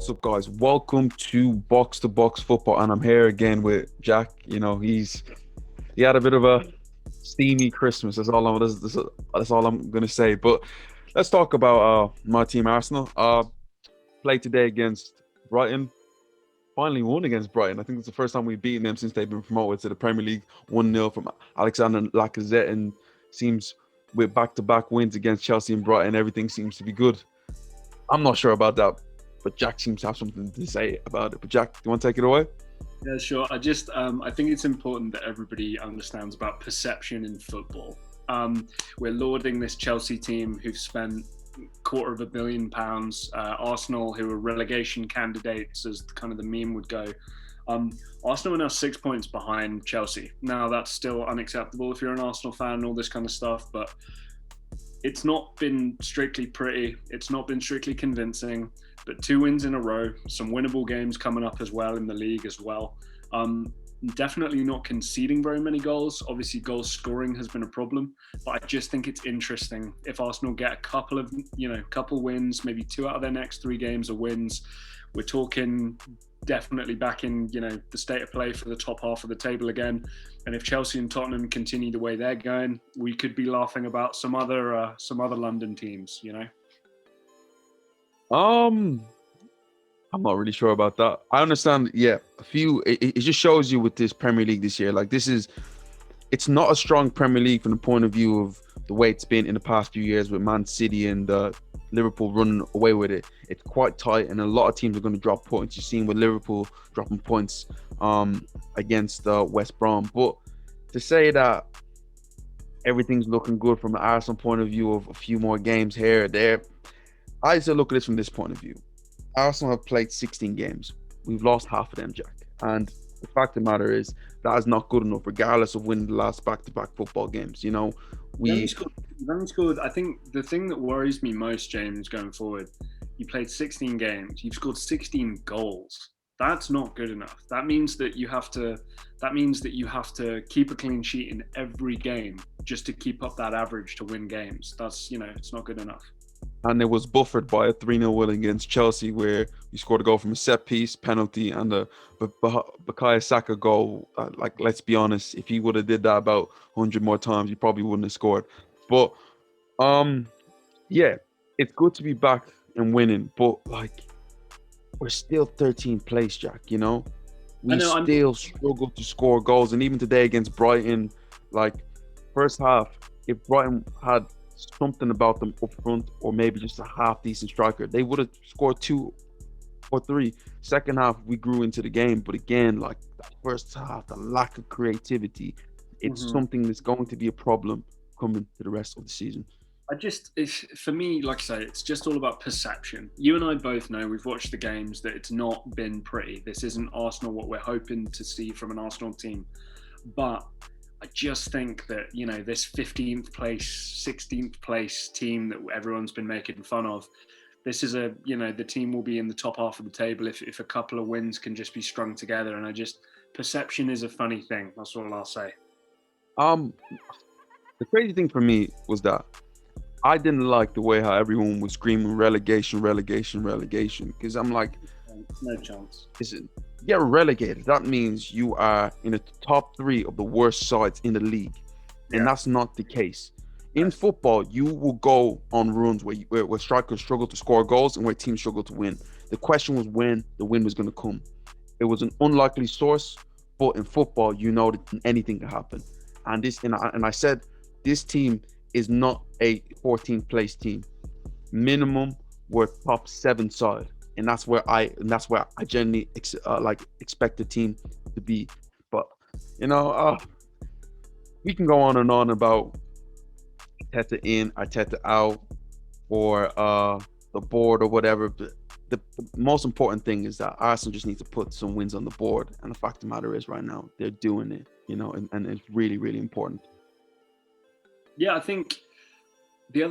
What's up, guys? Welcome to Box Football, and I'm here again with Jack. He had a bit of a steamy Christmas. That's all I'm gonna say. But let's talk about my team, Arsenal. Played today against Brighton. Finally won against Brighton. I think it's the first time we've beaten them since they've been promoted to the Premier League. 1-0 from Alexander Lacazette, and seems with back-to-back wins against Chelsea and Brighton, everything seems to be good. I'm not sure about that, but Jack seems to have something to say about it. But Jack, do you want to take it away? Yeah, sure. I think it's important that everybody understands about perception in football. We're lauding this Chelsea team who've spent £250 million. Arsenal, who are relegation candidates, as kind of the meme would go. Arsenal are now 6 points behind Chelsea. Now, that's still unacceptable if you're an Arsenal fan and all this kind of stuff, but it's not been strictly pretty. It's not been strictly convincing, but 2 wins in a row, some winnable games coming up as well in the league as well. Definitely not conceding very many goals. Obviously, goal scoring has been a problem, but I just think it's interesting if Arsenal get a couple wins, maybe 2 out of their next 3 games are wins. We're talking definitely back in, the state of play for the top half of the table again. And if Chelsea and Tottenham continue the way they're going, we could be laughing about some other London teams, I'm not really sure about that. I understand, yeah, it just shows you with this Premier League this year, it's not a strong Premier League from the point of view of the way it's been in the past few years with Man City and Liverpool running away with it. It's quite tight, and a lot of teams are going to drop points. You've seen with Liverpool dropping points against West Brom. But to say that everything's looking good from an Arsenal point of view of a few more games here or there, I still look at this from this point of view. Arsenal have played 16 games. We've lost half of them, Jack. And the fact of the matter is that is not good enough, regardless of winning the last back-to-back football games. You've only scored. I think the thing that worries me most, James, going forward, you played 16 games. You've scored 16 goals. That's not good enough. That means that you have to keep a clean sheet in every game just to keep up that average to win games. That's it's not good enough. And it was buffered by a 3-0 win against Chelsea, where we scored a goal from a set piece, penalty, and a Bukayo Saka goal. Let's be honest, if he would have did that about 100 more times, he probably wouldn't have scored. But yeah, it's good to be back and winning, but we're still 13th place, Jack. We still struggle to score goals, and even today against Brighton, first half, if Brighton had something about them up front, or maybe just a half decent striker, they would have scored 2 or 3. Second half, we grew into the game, but again, that first half, the lack of creativity, it's something that's going to be a problem coming to the rest of the season. For me, like I say, it's just all about perception. You and I both know, we've watched the games, that it's not been pretty. This isn't Arsenal what we're hoping to see from an Arsenal team, but I just think that, this 15th place, 16th place team that everyone's been making fun of, this is the team will be in the top half of the table if a couple of wins can just be strung together. And perception is a funny thing. That's all I'll say. The crazy thing for me was that I didn't like the way how everyone was screaming relegation, because I'm like, no chance. Get relegated. That means you are in the top 3 of the worst sides in the league, and that's not the case. In football, you will go on runs where strikers struggle to score goals and where teams struggle to win. The question was when the win was going to come. It was an unlikely source, but in football, that anything can happen. And I said this team is not a 14th place team. Minimum, we're top 7 side. And that's where I genuinely expect the team to be. But we can go on and on about Arteta in, Arteta out, or the board or whatever. But the most important thing is that Arsenal just need to put some wins on the board. And the fact of the matter is, right now they're doing it. And it's really, really important. Yeah, I think the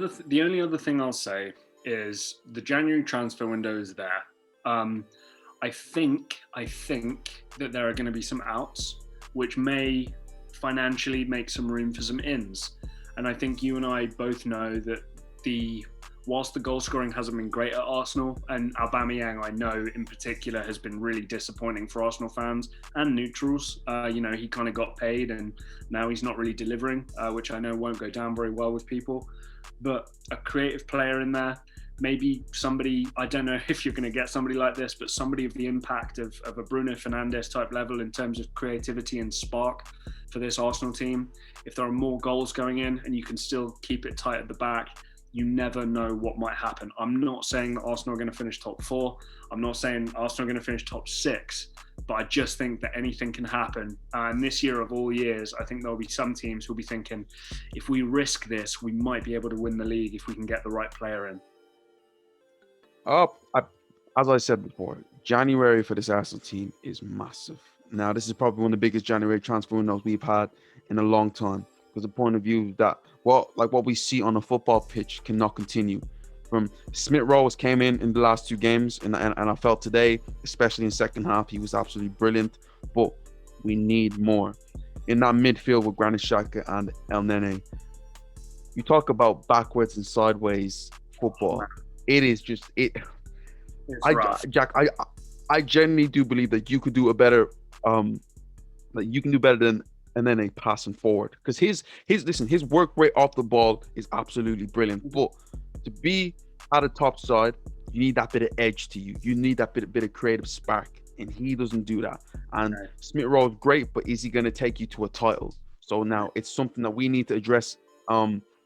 only other thing I'll say is the January transfer window is there. I think that there are going to be some outs, which may financially make some room for some ins. And I think you and I both know that whilst the goal scoring hasn't been great at Arsenal, and Aubameyang, I know in particular, has been really disappointing for Arsenal fans and neutrals. He kind of got paid and now he's not really delivering, which I know won't go down very well with people. But a creative player in there, maybe somebody, I don't know if you're going to get somebody like this, but somebody of the impact of a Bruno Fernandes type level in terms of creativity and spark for this Arsenal team. If there are more goals going in and you can still keep it tight at the back, you never know what might happen. I'm not saying that Arsenal are going to finish top 4. I'm not saying Arsenal are going to finish top 6, but I just think that anything can happen. And this year of all years, I think there'll be some teams who'll be thinking, if we risk this, we might be able to win the league if we can get the right player in. As I said before, January for this Arsenal team is massive. Now, this is probably one of the biggest January transfer windows we've had in a long time. Because the point of view that what we see on a football pitch cannot continue. From Smith Rowe came in the last 2 games, and I felt today, especially in second half, he was absolutely brilliant. But we need more in that midfield with Granit Xhaka and El Nene. You talk about backwards and sideways football. It is just it. Jack, I genuinely do believe that you could do a better, that you can do better than Nene passing forward, because his work rate off the ball is absolutely brilliant. But to be at a top side, you need that bit of edge to you. You need that bit of creative spark, and he doesn't do that. And okay. Smith Rowe is great, but is he going to take you to a title? So now it's something that we need to address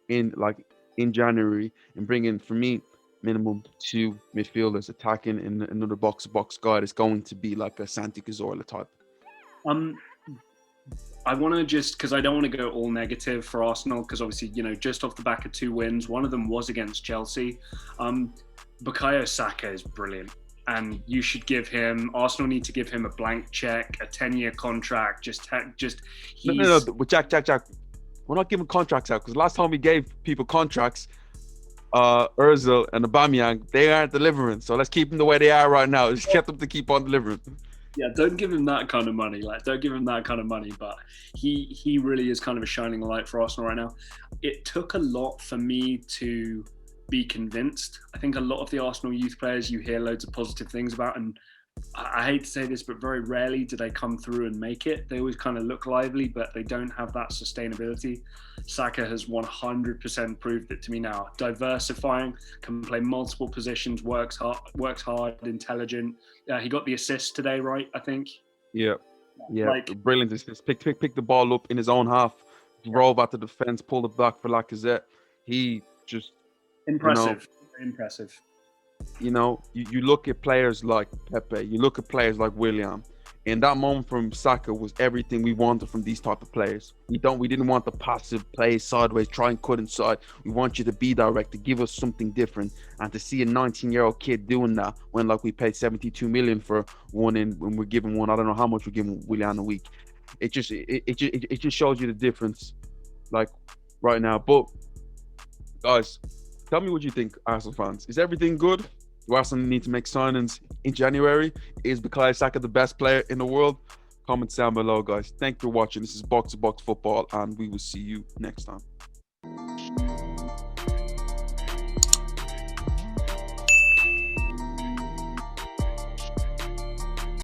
in January and bring in, for me, minimum 2 midfielders attacking in another box-to-box guy that's going to be like a Santi Cazorla type. I want to just, because I don't want to go all negative for Arsenal, because obviously, just off the back of 2 wins, one of them was against Chelsea. Bukayo Saka is brilliant, and you should give him, Arsenal need to give him a blank check, a 10-year contract. No, Jack. We're not giving contracts out, because last time we gave people contracts, Ozil and Aubameyang, they aren't delivering. So let's keep them the way they are right now. Just get them to keep on delivering. Yeah, don't give him that kind of money. Don't give him that kind of money. But he really is kind of a shining light for Arsenal right now. It took a lot for me to be convinced. I think a lot of the Arsenal youth players you hear loads of positive things about, and I hate to say this, but very rarely do they come through and make it. They always kind of look lively, but they don't have that sustainability. Saka has 100% proved it to me now. Diversifying, can play multiple positions, works hard, intelligent. He got the assist today, right? I think. Yeah, brilliant assist. Pick the ball up in his own half, drove out the defense, pulled it back for Lacazette. He just impressive. You look at players like Pepe, you look at players like Willian, and that moment from Saka was everything we wanted from these type of players. We didn't want the passive play sideways, try and cut inside. We want you to be direct, to give us something different, and to see a 19-year-old kid doing that when we paid 72 million for one, and when we're giving one, I don't know how much we're giving Willian a week. It just shows you the difference, right now. But guys, tell me what you think, Arsenal fans. Is everything good? Do Arsenal need to make signings in January? Is Bukayo Saka the best player in the world? Comment down below, guys. Thank you for watching. This is Box to Box Football, and we will see you next time.